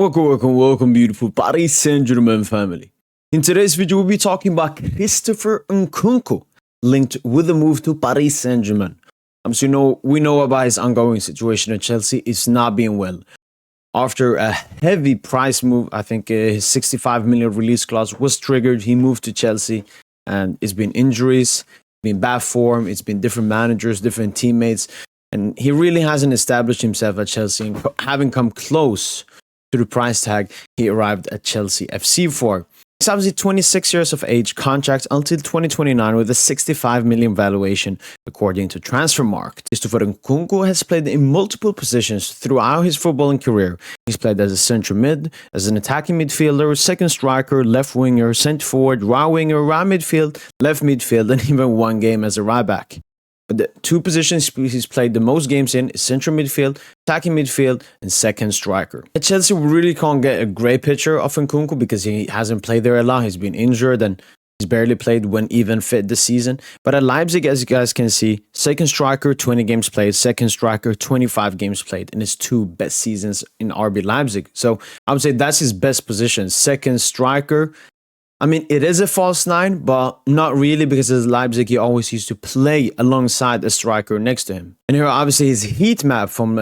Welcome, beautiful Paris Saint Germain family. In today's video, we'll be talking about Christopher Nkunku, linked with a move to Paris Saint Germain. We know about his ongoing situation at Chelsea. It's not being well. After a heavy price move, I think his 65 million release clause was triggered. He moved to Chelsea, and it's been injuries, been bad form, it's been different managers, different teammates, and he really hasn't established himself at Chelsea. And having come close to the price tag he arrived at Chelsea FC for. He's obviously 26 years of age, contract until 2029 with a 65 million valuation, according to Transfermarkt. Christopher Nkunku has played in multiple positions throughout his footballing career. He's played as a central mid, as an attacking midfielder, second striker, left winger, centre forward, right winger, right midfield, left midfield, and even one game as a right back. But the two positions he's played the most games in is central midfield, attacking midfield, and second striker. At Chelsea, we really can't get a great picture of Nkunku because he hasn't played there a lot. He's been injured and he's barely played when even fit this season. But at Leipzig, as you guys can see, second striker, 20 games played, second striker, 25 games played in his two best seasons in RB Leipzig. So I would say that's his best position, second striker. I mean, it is a false nine, but not really, because as Leipzig, he always used to play alongside a striker next to him. And here, obviously, his heat map from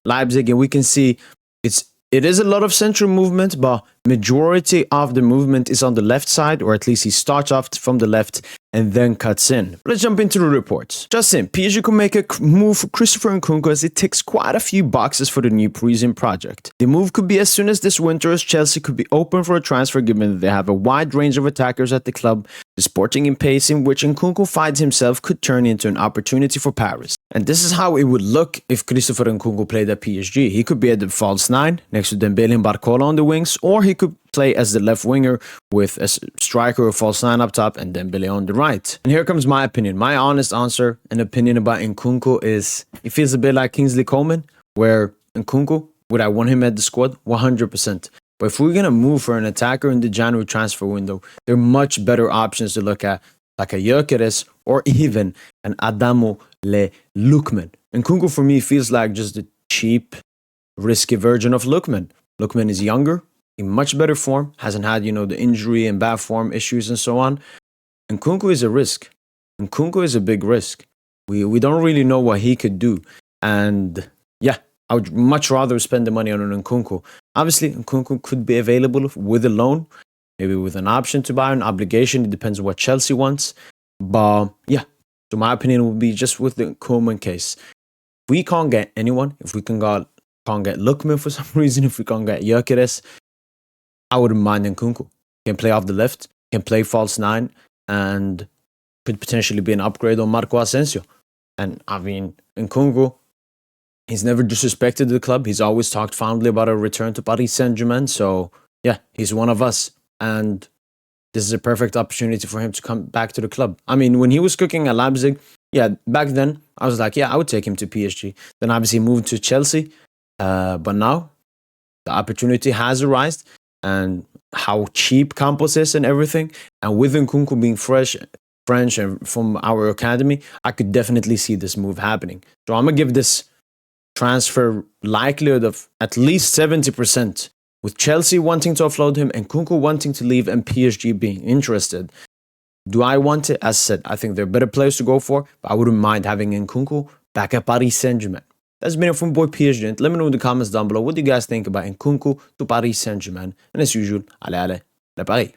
Leipzig, and we can see it is a lot of central movement, but majority of the movement is on the left side, or at least he starts off from the left and then cuts in. Let's jump into the reports. Just in, PSG could make a move for Christopher Nkunku as it ticks quite a few boxes for the new Parisian project. The move could be as soon as this winter, as Chelsea could be open for a transfer given that they have a wide range of attackers at the club. The sporting pace in which Nkunku finds himself could turn into an opportunity for Paris. And this is how it would look if Christopher Nkunku played at PSG. He could be at the false nine next to Dembele and Barcola on the wings, or he could play as the left winger with a striker or false nine up top and Dembele on the right. And here comes my opinion. My honest answer and opinion about Nkunku is it feels a bit like Kingsley Coman, where Nkunku, would I want him at the squad? 100%. But if we're going to move for an attacker in the January transfer window, there are much better options to look at, like a Gyökeres or even an Adamo Lookman. Nkunku for me feels like just a cheap, risky version of Lookman. Lookman is younger, in much better form, hasn't had, the injury and bad form issues and so on. Nkunku is a risk. Nkunku is a big risk. We don't really know what he could do. And yeah, I would much rather spend the money on an Nkunku. Obviously, Nkunku could be available with a loan, maybe with an option to buy, an obligation. It depends on what Chelsea wants. But yeah, so my opinion would be just with the Koeman case. If we can't get anyone, if we can't get Lookman for some reason, if we can't get Gyökeres, I wouldn't mind Nkunku. Can play off the left, can play false nine, and could potentially be an upgrade on Marco Asensio. And I mean, Nkunku, he's never disrespected the club. He's always talked fondly about a return to Paris Saint Germain. So yeah, he's one of us. And this is a perfect opportunity for him to come back to the club. I mean, when he was cooking at Leipzig, yeah, back then, I was like, yeah, I would take him to PSG. Then obviously moved to Chelsea. But now, the opportunity has arisen. And how cheap Campos is and everything. And with Nkunku being French and from our academy, I could definitely see this move happening. So I'm going to give this transfer likelihood of at least 70%, with Chelsea wanting to offload him and Nkunku wanting to leave and PSG being interested. Do I want it? As said, I think there are better players to go for, but I wouldn't mind having Nkunku back at Paris Saint Germain. That's been it from boy PSG. Let me know in the comments down below what do you guys think about Nkunku to Paris Saint Germain. And as usual, allez, le Paris.